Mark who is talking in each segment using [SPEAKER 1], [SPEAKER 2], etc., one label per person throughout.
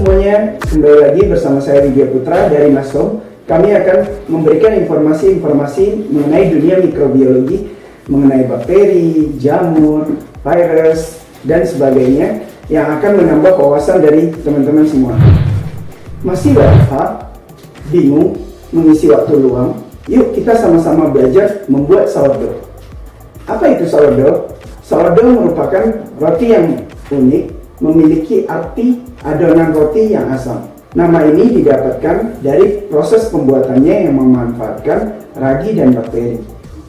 [SPEAKER 1] semuanya, kembali lagi bersama saya Widya Putra dari Masom. Kami akan memberikan informasi-informasi mengenai dunia mikrobiologi, mengenai bakteri, jamur, virus, dan sebagainya yang akan menambah wawasan dari teman-teman semua. Masih WFH, bingung, mengisi waktu luang? Yuk kita sama-sama belajar membuat sourdough. Apa itu sourdough? Sourdough merupakan roti yang unik, memiliki arti adonan roti yang asam. Nama ini didapatkan dari proses pembuatannya yang memanfaatkan ragi dan bakteri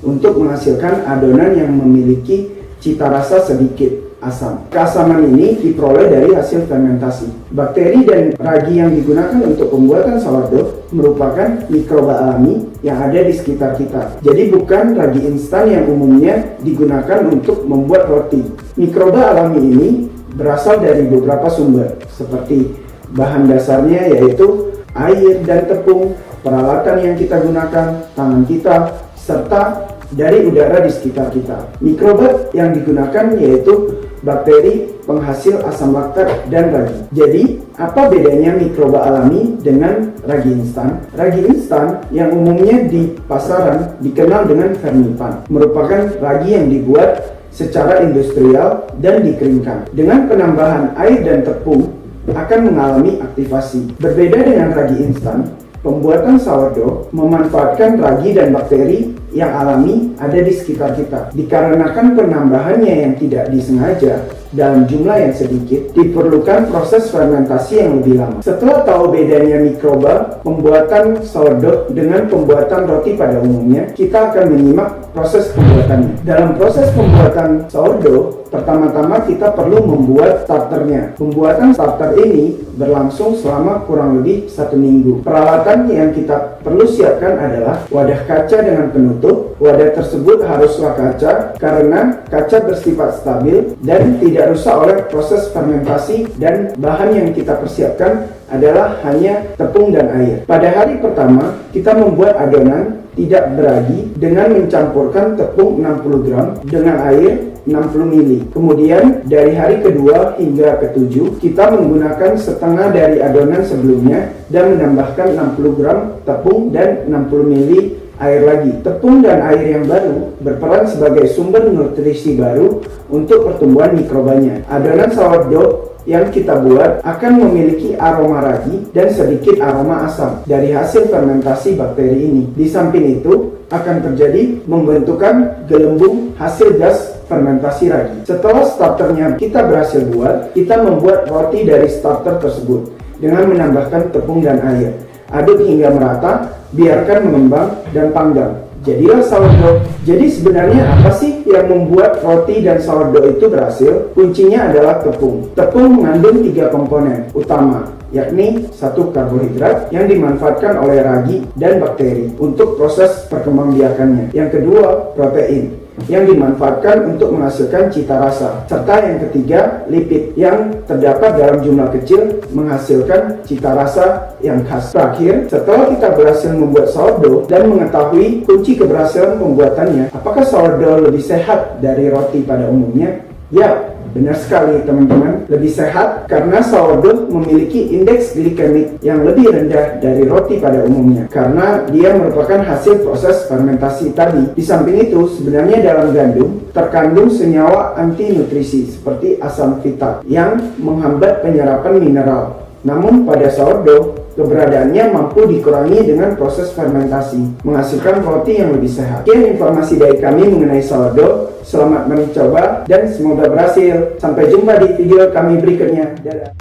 [SPEAKER 1] untuk menghasilkan adonan yang memiliki cita rasa sedikit asam. Keasaman ini diperoleh dari hasil fermentasi. Bakteri dan ragi yang digunakan untuk pembuatan sourdough merupakan mikroba alami yang ada di sekitar kita. Jadi bukan ragi instan yang umumnya digunakan untuk membuat roti. Mikroba alami ini berasal dari beberapa sumber, seperti bahan dasarnya yaitu air dan tepung, peralatan yang kita gunakan, tangan kita, serta dari udara di sekitar kita. Mikroba yang digunakan yaitu bakteri penghasil asam laktat dan ragi. Jadi, apa bedanya mikroba alami dengan ragi instan? Ragi instan yang umumnya di pasaran dikenal dengan fermentan, merupakan ragi yang dibuat secara industrial dan dikeringkan. Dengan penambahan air dan tepung akan mengalami aktivasi. Berbeda dengan ragi instan, pembuatan sourdough memanfaatkan ragi dan bakteri yang alami ada di sekitar kita. Dikarenakan penambahannya yang tidak disengaja dalam jumlah yang sedikit, diperlukan proses fermentasi yang lebih lama. Setelah tahu bedanya mikroba pembuatan sourdough dengan pembuatan roti pada umumnya, kita akan menyimak proses pembuatannya. Dalam proses pembuatan sourdough, pertama-tama kita perlu membuat starternya. Pembuatan starter ini berlangsung selama kurang lebih 1 minggu. Peralatan yang kita perlu siapkan adalah wadah kaca dengan penutup. Wadah tersebut haruslah kaca karena kaca bersifat stabil dan tidak rusak oleh proses fermentasi, dan bahan yang kita persiapkan adalah hanya tepung dan air. Pada hari pertama, kita membuat adonan tidak beragi dengan mencampurkan tepung 60 gram dengan air 60 ml. Kemudian dari hari kedua hingga ke-7 kita menggunakan setengah dari adonan sebelumnya dan menambahkan 60 gram tepung dan 60 ml air lagi. Tepung dan air yang baru berperan sebagai sumber nutrisi baru untuk pertumbuhan mikrobanya. Adonan sourdough yang kita buat akan memiliki aroma ragi dan sedikit aroma asam dari hasil fermentasi bakteri ini. Di samping itu akan terjadi pembentukan gelembung hasil gas fermentasi ragi. Setelah starternya kita berhasil buat, kita membuat roti dari starter tersebut dengan menambahkan tepung dan air. Aduk hingga merata, biarkan mengembang dan panggang. Jadilah sourdough. Jadi sebenarnya apa sih yang membuat roti dan sourdough itu berhasil? Kuncinya adalah tepung. Tepung mengandung 3 komponen utama, yakni 1 karbohidrat yang dimanfaatkan oleh ragi dan bakteri untuk proses perkembangbiakannya. Yang kedua, protein yang dimanfaatkan untuk menghasilkan cita rasa, serta yang ketiga, lipid yang terdapat dalam jumlah kecil menghasilkan cita rasa yang khas. Terakhir, setelah kita berhasil membuat sourdough dan mengetahui kunci keberhasilan pembuatannya, apakah sourdough lebih sehat dari roti pada umumnya? Ya, benar sekali teman-teman, lebih sehat karena sourdough memiliki indeks glikemik yang lebih rendah dari roti pada umumnya karena dia merupakan hasil proses fermentasi tadi. Di samping itu, sebenarnya dalam gandum terkandung senyawa anti nutrisi seperti asam fitat yang menghambat penyerapan mineral. Namun pada sourdough, keberadaannya mampu dikurangi dengan proses fermentasi, menghasilkan roti yang lebih sehat. Sekian informasi dari kami mengenai sourdough. Selamat mencoba dan semoga berhasil. Sampai jumpa di video kami berikutnya. Dadah.